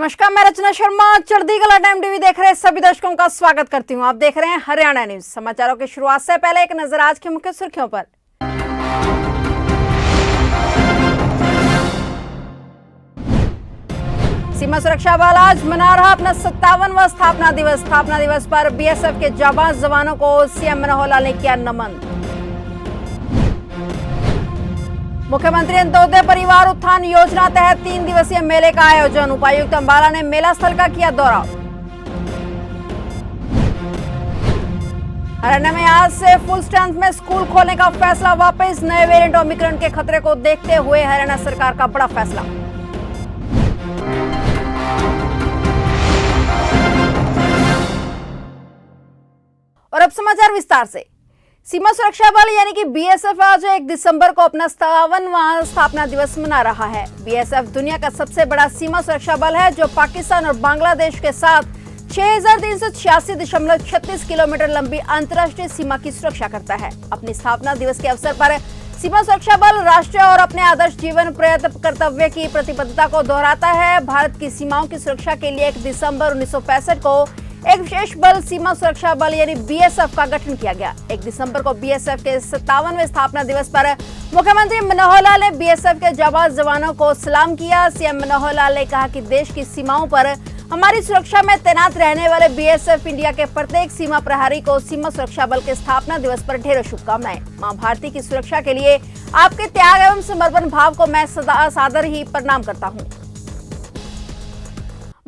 नमस्कार, मैं रचना शर्मा। चढ़ती कला टाइम टीवी देख रहे सभी दर्शकों का स्वागत करती हूं। आप देख रहे हैं हरियाणा न्यूज। समाचारों की शुरुआत से पहले एक नजर आज की मुख्य सुर्खियों पर। सीमा सुरक्षा बल आज मना रहा अपना 57वां स्थापना दिवस। स्थापना दिवस पर बीएसएफ के जाबाज जवानों को सीएम मनोहर लाल ने किया नमन। मुख्यमंत्री अंत्योदय परिवार उत्थान योजना तहत 3 दिवसीय मेले का आयोजन। उपायुक्त अंबाला ने मेला स्थल का किया दौरा। हरियाणा में आज से फुल स्ट्रेंथ में स्कूल खोलने का फैसला वापस। नए वेरिएंट ओमिक्रॉन के खतरे को देखते हुए हरियाणा सरकार का बड़ा फैसला। और अब समाचार विस्तार से। सीमा सुरक्षा बल यानी कि बीएसएफ आज 1 दिसंबर को अपना 57वां स्थापना दिवस मना रहा है। बीएसएफ दुनिया का सबसे बड़ा सीमा सुरक्षा बल है जो पाकिस्तान और बांग्लादेश के साथ 6386.36 किलोमीटर लंबी अंतर्राष्ट्रीय सीमा की सुरक्षा करता है। अपनी स्थापना दिवस के अवसर पर सीमा सुरक्षा बल राष्ट्रीय और अपने आदर्श जीवन प्रयत्न कर्तव्य की प्रतिबद्धता को दोहराता है। भारत की सीमाओं की सुरक्षा के लिए 1 दिसंबर 1965 को एक विशेष बल सीमा सुरक्षा बल यानी बीएसएफ का गठन किया गया। 1 दिसंबर को बीएसएफ के 57वें स्थापना दिवस पर मुख्यमंत्री मनोहर लाल ने बीएसएफ के जाबाज जवानों को सलाम किया। सीएम मनोहर लाल ने कहा कि देश की सीमाओं पर हमारी सुरक्षा में तैनात रहने वाले बीएसएफ इंडिया के प्रत्येक सीमा प्रहरी को सीमा सुरक्षा बल के स्थापना दिवस पर ढेरों शुभकामनाएं। मां भारती की सुरक्षा के लिए आपके त्याग एवं समर्पण भाव को मैं सदा सादर ही प्रणाम करता हूँ।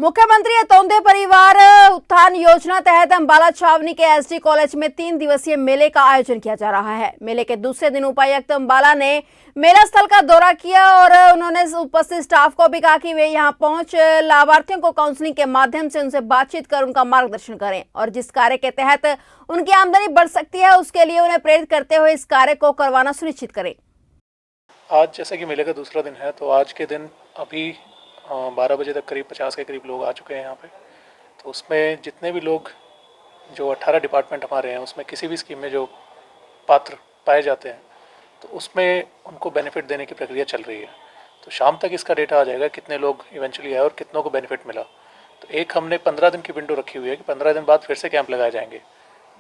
मुख्यमंत्री अंत्योदय परिवार उत्थान योजना तहत अंबाला छावनी के एसडी कॉलेज में 3 दिवसीय मेले का आयोजन किया जा रहा है। मेले के दूसरे दिन उपायुक्त अंबाला ने मेला स्थल का दौरा किया और उन्होंने उपस्थित स्टाफ को भी कहा कि वे यहां पहुंच लाभार्थियों को काउंसलिंग के माध्यम से उनसे बातचीत कर उनका मार्गदर्शन करें और जिस कार्य के तहत उनकी आमदनी बढ़ सकती है उसके लिए उन्हें प्रेरित करते हुए इस कार्य को करवाना सुनिश्चित करें। आज जैसे कि मेले का दूसरा दिन है तो आज के दिन अभी 12 बजे तक करीब 50 के करीब लोग आ चुके हैं यहाँ पे। तो उसमें जितने भी लोग जो 18 डिपार्टमेंट हमारे हैं उसमें किसी भी स्कीम में जो पात्र पाए जाते हैं तो उसमें उनको बेनिफिट देने की प्रक्रिया चल रही है। तो शाम तक इसका डेटा आ जाएगा कितने लोग इवेंचुअली आए और कितनों को बेनिफिट मिला। तो एक हमने 15 दिन की विंडो रखी हुई है कि 15 दिन बाद फिर से कैंप लगाए जाएंगे।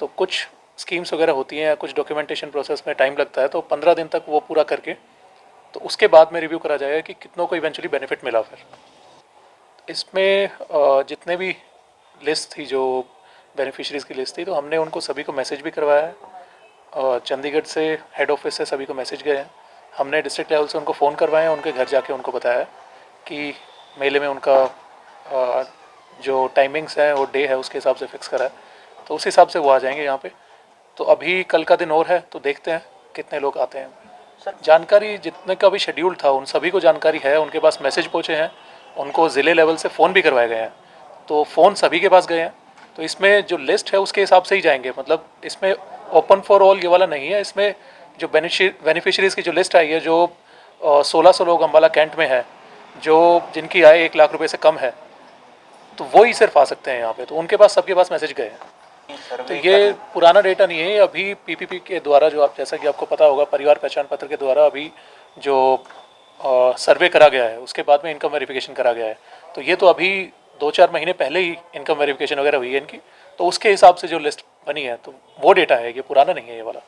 तो कुछ स्कीम्स वगैरह होती हैं, कुछ डॉक्यूमेंटेशन प्रोसेस में टाइम लगता है, तो 15 दिन तक वो पूरा करके तो उसके बाद में रिव्यू करा जाएगा कि कितनों को इवेंचुअली बेनिफिट मिला। फिर इसमें जितने भी लिस्ट थी, जो बेनिफिशरीज़ की लिस्ट थी, तो हमने उनको सभी को मैसेज भी करवाया है। चंडीगढ़ से हेड ऑफिस से सभी को मैसेज गए हैं। हमने डिस्ट्रिक्ट लेवल से उनको फ़ोन करवाए हैं, उनके घर जाके उनको बताया कि मेले में उनका जो टाइमिंग्स है और डे है उसके हिसाब से फिक्स करा है, तो उस हिसाब से वो आ जाएंगे यहाँ पे। तो अभी कल का दिन और है, तो देखते हैं कितने लोग आते हैं। जानकारी जितने का भी शेड्यूल था उन सभी को जानकारी है, उनके पास मैसेज पहुँचे हैं, उनको ज़िले लेवल से फ़ोन भी करवाए गए हैं, तो फ़ोन सभी के पास गए हैं। तो इसमें जो लिस्ट है उसके हिसाब से ही जाएंगे, मतलब इसमें ओपन फॉर ऑल ये वाला नहीं है। इसमें जो बेनिफिशरीज़ की जो लिस्ट आई है, जो 1600 लोग अम्बाला कैंट में है जो जिनकी आय 1 लाख रुपए से कम है, तो वो ही सिर्फ आ सकते हैं यहाँ पे। तो उनके पास सबके पास मैसेज गए हैं। तो ये पुराना डेटा नहीं है, अभी पीपीपी के द्वारा जो आप जैसा कि आपको पता होगा परिवार पहचान पत्र के द्वारा अभी जो सर्वे करा गया है उसके बाद में इनकम वेरिफिकेशन करा गया है। तो ये तो अभी 2-4 महीने पहले ही इनकम वेरिफिकेशन वगैरह हुई है इनकी, तो उसके हिसाब से जो लिस्ट बनी है तो वो डेटा है, ये पुराना नहीं है ये वाला।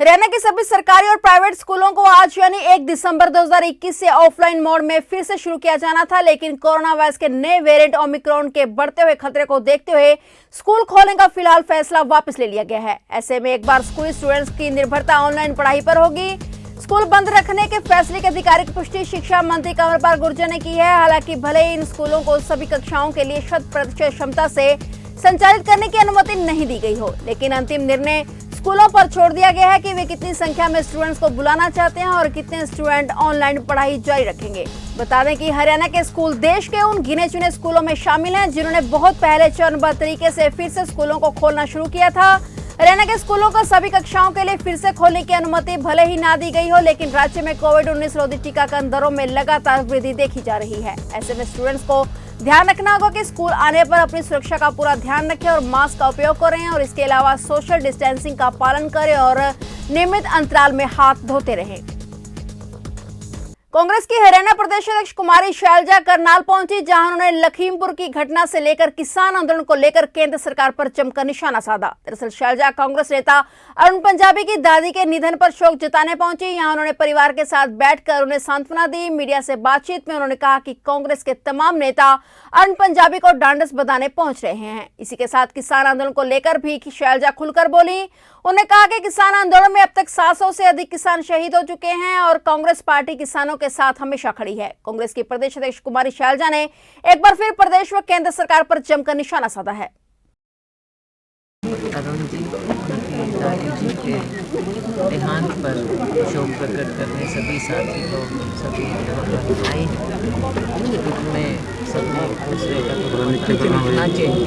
हरियाणा के सभी सरकारी और प्राइवेट स्कूलों को आज यानी 1 दिसंबर 2021 से ऑफलाइन मोड में फिर से शुरू किया जाना था, लेकिन कोरोना वायरस के नए वेरिएंट ओमिक्रॉन के बढ़ते हुए खतरे को देखते हुए स्कूल खोलने का फिलहाल फैसला वापस ले लिया गया है। ऐसे में एक बार स्कूली स्टूडेंट्स की निर्भरता ऑनलाइन पढ़ाई पर होगी। स्कूल बंद रखने के फैसले की आधिकारिक पुष्टि शिक्षा मंत्री कंवरपाल गुर्जर ने की है। हालांकि भले ही इन स्कूलों को सभी कक्षाओं के लिए 100% क्षमता से संचालित करने की अनुमति नहीं दी गई हो, लेकिन अंतिम निर्णय स्कूलों पर छोड़ दिया गया है कि वे कितनी संख्या में स्टूडेंट्स को बुलाना चाहते हैं और कितने स्टूडेंट ऑनलाइन पढ़ाई जारी रखेंगे। बता दें कि हरियाणा के स्कूल देश के उन गिने चुने स्कूलों में शामिल हैं जिन्होंने बहुत पहले चरणबद्ध तरीके से फिर से स्कूलों को खोलना शुरू किया था। हरियाणा के स्कूलों को सभी कक्षाओं के लिए फिर से खोलने की अनुमति भले ही ना दी गई हो, लेकिन राज्य में कोविड-19 रोधी टीकाकरण दरों में लगातार वृद्धि देखी जा रही है। ऐसे में स्टूडेंट्स को ध्यान रखना होगा कि स्कूल आने पर अपनी सुरक्षा का पूरा ध्यान रखें और मास्क का उपयोग करें और इसके अलावा सोशल डिस्टेंसिंग का पालन करें और नियमित अंतराल में हाथ धोते रहें। कांग्रेस की हरियाणा प्रदेश अध्यक्ष कुमारी शैलजा करनाल पहुंची, जहां उन्होंने लखीमपुर की घटना से लेकर किसान आंदोलन को लेकर केंद्र सरकार पर जमकर निशाना साधा। दरअसल शैलजा कांग्रेस नेता अरुण पंजाबी की दादी के निधन पर शोक जताने पहुंची। यहां उन्होंने परिवार के साथ बैठकर उन्हें सांत्वना दी। मीडिया से बातचीत में उन्होंने कहा कि कांग्रेस के तमाम नेता अरुण पंजाबी को ढांढस बंधाने पहुंच रहे हैं। इसी के साथ किसान आंदोलन को लेकर भी शैलजा खुलकर बोली। उन्होंने कहा कि किसान आंदोलन में अब तक 700 से अधिक किसान शहीद हो चुके हैं और कांग्रेस पार्टी किसानों के साथ हमेशा खड़ी है। कांग्रेस की प्रदेश अध्यक्ष कुमारी शैलजा ने एक बार फिर प्रदेश व केंद्र सरकार पर जमकर निशाना साधा है। अरुण जी, उनकी दादी जी के देहांत पर शोक प्रकट करने सभी साथी लोग, सभी आए, उसमें सबने एक दूसरे का होना चाहिए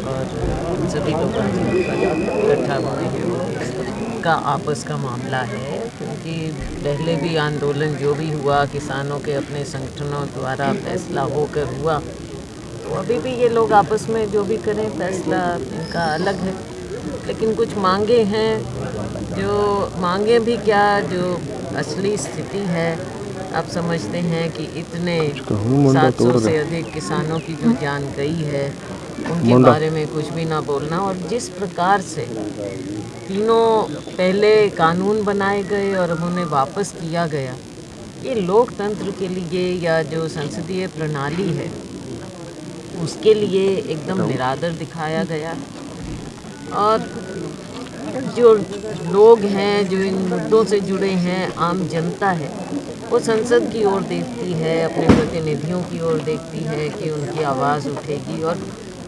और उन सभी लोग इकट्ठा हुए हैं। का आपस का मामला है, क्योंकि पहले भी आंदोलन जो भी हुआ किसानों के अपने संगठनों द्वारा फैसला होकर हुआ, तो अभी भी ये लोग आपस में जो भी करें फैसला इनका अलग है। लेकिन कुछ मांगे हैं, जो मांगे भी क्या, जो असली स्थिति है आप समझते हैं कि इतने 700 से अधिक किसानों की जो जान गई है उनके बारे में कुछ भी ना बोलना। और जिस प्रकार से तीनों पहले कानून बनाए गए और अब उन्हें वापस किया गया, ये लोकतंत्र के लिए या जो संसदीय प्रणाली है उसके लिए एकदम निरादर दिखाया गया। और जो लोग हैं, जो इन मुद्दों से जुड़े हैं, आम जनता है, वो संसद की ओर देखती है, अपने प्रतिनिधियों की ओर देखती है कि उनकी आवाज़ उठेगी। और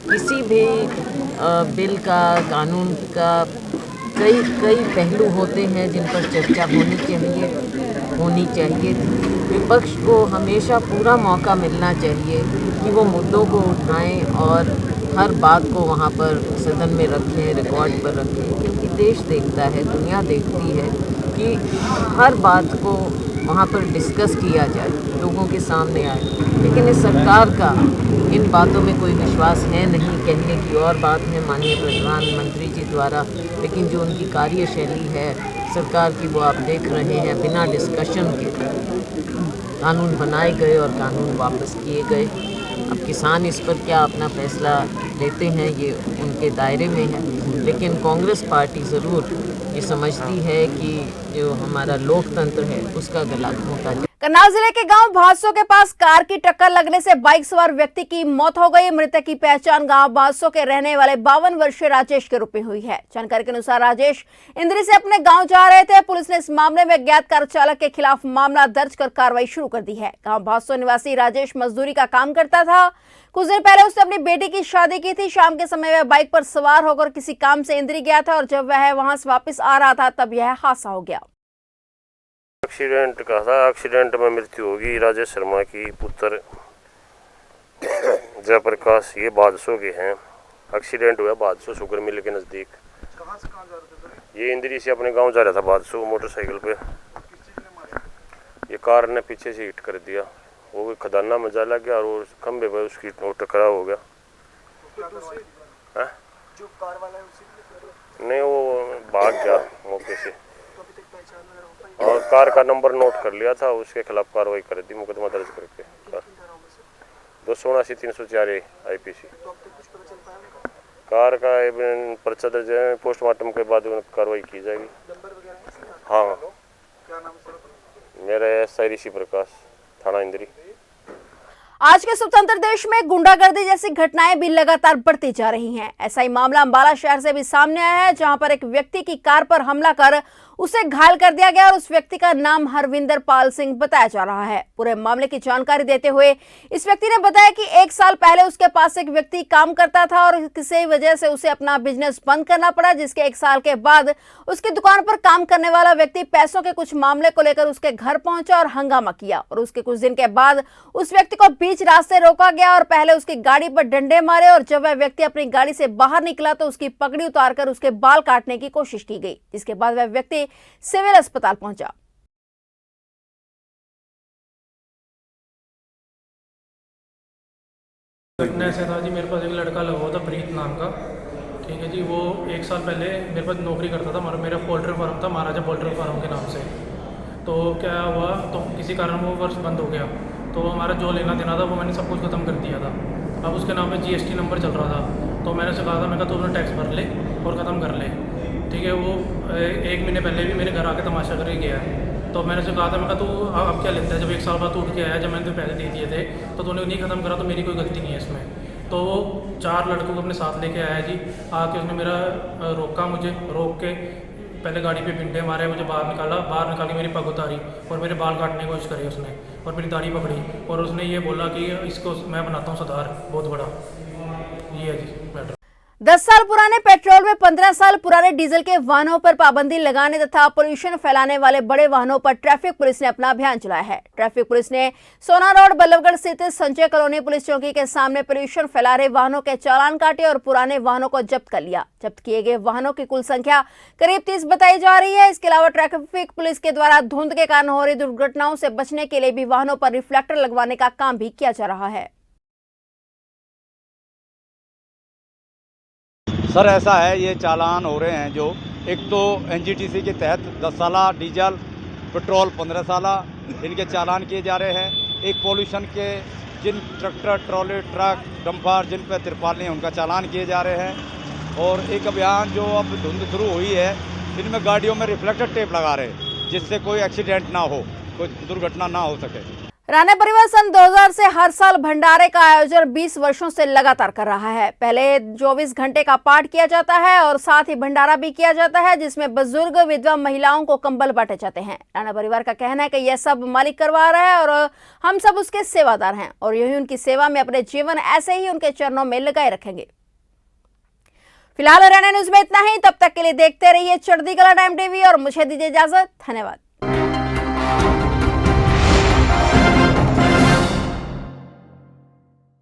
किसी भी बिल का, कानून का कई पहलू होते हैं जिन पर चर्चा होनी चाहिए। विपक्ष को हमेशा पूरा मौका मिलना चाहिए कि वो मुद्दों को उठाएं और हर बात को वहाँ पर सदन में रखें, रिकॉर्ड पर रखें, क्योंकि देश देखता है, दुनिया देखती है कि हर बात को वहाँ पर डिस्कस किया जाए, लोगों के सामने आए। लेकिन इस सरकार का इन बातों में कोई विश्वास है नहीं। कहने की और बात है माननीय प्रधानमंत्री जी द्वारा, लेकिन जो उनकी कार्यशैली है सरकार की, वो आप देख रहे हैं, बिना डिस्कशन के कानून बनाए गए और कानून वापस किए गए। अब किसान इस पर क्या अपना फैसला लेते हैं, ये उनके दायरे में है। लेकिन कांग्रेस पार्टी ज़रूर ये समझती है कि जो हमारा लोकतंत्र है उसका गला घोंटा। करनाल जिले के गांव भादसो के पास कार की टक्कर लगने से बाइक सवार व्यक्ति की मौत हो गई। मृतक की पहचान गांव भादसो के रहने वाले 52 वर्षीय राजेश के रूप में हुई है। जानकारी के अनुसार राजेश इंद्री से अपने गांव जा रहे थे। पुलिस ने इस मामले में अज्ञात कार चालक के खिलाफ मामला दर्ज कर कार्रवाई शुरू कर दी है। गांव भादसो निवासी राजेश मजदूरी का काम करता था। कुछ दिन पहले उसने अपनी बेटी की शादी की थी। शाम के समय वह बाइक पर सवार होकर किसी काम से इंद्री गया था और जब वह वहां से वापस आ रहा था तब यह हादसा हो गया। एक्सीडेंट का था। एक्सीडेंट में मृत्यु होगी राजेश शर्मा की, पुत्र जयप्रकाश, ये भादसो के हैं। एक्सीडेंट हुआ भादसो शुगर मिल के नज़दीक। कहाँ से कहाँ जा रहे थे? ये इंद्री से अपने गांव जा रहा था भादसो मोटरसाइकिल पे। ये कार ने पीछे से हिट कर दिया, वो खदाना में जा लग गया और वो खंबे पर उसकी टकराव हो गया। जो कार वाला है उसी नहीं, वो भाग गया मौके से और कार का नंबर नोट कर लिया था, उसके खिलाफ कार्रवाई कर दी, मुकदमा दर्ज करके। 279 304 IPC। कार का पर्चा दर्ज है, पोस्टमार्टम के बाद कार्रवाई की जाएगी। हाँ, मेरा SI ऋषि प्रकाश, थाना इंद्री। आज के स्वतंत्र देश में गुंडागर्दी जैसी घटनाएं भी लगातार बढ़ती जा रही हैं। ऐसा ही मामला अंबाला शहर से भी सामने आया है, जहां पर एक व्यक्ति की कार पर हमला कर उसे घायल कर दिया गया और उस व्यक्ति का नाम हरविंदर पाल सिंह बताया जा रहा है। पूरे मामले की जानकारी देते हुए इस व्यक्ति ने बताया कि 1 साल पहले उसके पास एक व्यक्ति काम करता था और किसी वजह से उसे अपना बिजनेस बंद करना पड़ा, जिसके 1 साल के बाद उसकी दुकान पर काम करने वाला व्यक्ति पैसों के कुछ मामले को लेकर उसके घर पहुंचा और हंगामा किया और उसके कुछ दिन के बाद उस व्यक्ति को बीच रास्ते रोका गया और पहले उसकी गाड़ी पर डंडे मारे और जब वह व्यक्ति अपनी गाड़ी से बाहर निकला तो उसकी पगड़ी उतारकर उसके बाल काटने की कोशिश की गई, जिसके बाद वह व्यक्ति सिविल अस्पताल पहुंचा। घटना ऐसा था जी, मेरे पास एक लड़का लगा हुआ था प्रीत नाम का, ठीक है जी। वो 1 साल पहले मेरे पास नौकरी करता था, मेरा पोल्ट्री फार्म था, महाराजा पोल्ट्री फार्म के नाम से। तो क्या हुआ, तो किसी कारण वो वर्ष बंद हो गया। तो हमारा जो लेना देना था वो मैंने सब कुछ ख़त्म कर दिया था। अब उसके नाम पे GST नंबर चल रहा था, तो मैंने उसे कहा था, मैं कहा तू अपना टैक्स भर ले और ख़त्म कर ले, ठीक है। वो 1 महीने पहले भी मेरे घर आके तमाशा करके गया है। तो मैंने उसे कहा था, मैं कहा तू अब क्या लेता है, जब 1 साल बाद तू उठ के आया, जब मैंने तुझे पैसे दे दिए थे तो तूने नहीं ख़त्म करा, तो मेरी कोई गलती नहीं है इसमें। तो वो 4 लड़कों को अपने साथ लेके आया जी। आके उसने मेरा रोका, मुझे रोक के पहले गाड़ी पे पिंडे मारे, मुझे बाहर निकाल के मेरी पग उतारी और मेरे बाल काटने की कोशिश करी उसने, और मेरी दाढ़ी पकड़ी, और उसने ये बोला कि इसको मैं बनाता हूँ सुधार बहुत बड़ा। ये है जी मैटर। 10 साल पुराने पेट्रोल में 15 साल पुराने डीजल के वाहनों पर पाबंदी लगाने तथा पोल्यूशन फैलाने वाले बड़े वाहनों पर ट्रैफिक पुलिस ने अपना अभियान चलाया है। ट्रैफिक पुलिस ने सोना रोड बल्लभगढ़ स्थित संजय कॉलोनी पुलिस चौकी के सामने पोल्यूशन फैला रहे वाहनों के चालान काटे और पुराने वाहनों को जब्त कर लिया। जब्त किए गए वाहनों की कुल संख्या करीब 30 बताई जा रही है। इसके अलावा ट्रैफिक पुलिस के द्वारा धुंध के कारण हो रही दुर्घटनाओं से बचने के लिए भी वाहनों पर रिफ्लेक्टर लगवाने का काम भी किया जा रहा है। सर ऐसा है, ये चालान हो रहे हैं जो एक तो NGTC के तहत 10 साला डीजल पेट्रोल 15 साला इनके चालान किए जा रहे हैं। एक पॉल्यूशन के जिन ट्रैक्टर ट्रॉली ट्रक डंपर जिन पर तिरपाल नहीं उनका चालान किए जा रहे हैं। और एक अभियान जो अब धुंध शुरू हुई है, इनमें गाड़ियों में रिफ्लेक्टर टेप लगा रहे हैं जिससे कोई एक्सीडेंट ना हो, कोई दुर्घटना ना हो सके। राणा परिवार सन 2000 से हर साल भंडारे का आयोजन 20 वर्षों से लगातार कर रहा है। पहले 24 घंटे का पाठ किया जाता है और साथ ही भंडारा भी किया जाता है, जिसमें बुजुर्ग विधवा महिलाओं को कंबल बांटे जाते हैं। राणा परिवार का कहना है कि यह सब मालिक करवा रहा है और हम सब उसके सेवादार हैं और यही उनकी सेवा में अपने जीवन ऐसे ही उनके चरणों में लगाए रखेंगे। फिलहाल हरियाणा न्यूज में इतना ही। तब तक के लिए देखते रहिए चढ़ती कला टाइम टीवी और मुझे दीजिए इजाजत। धन्यवाद।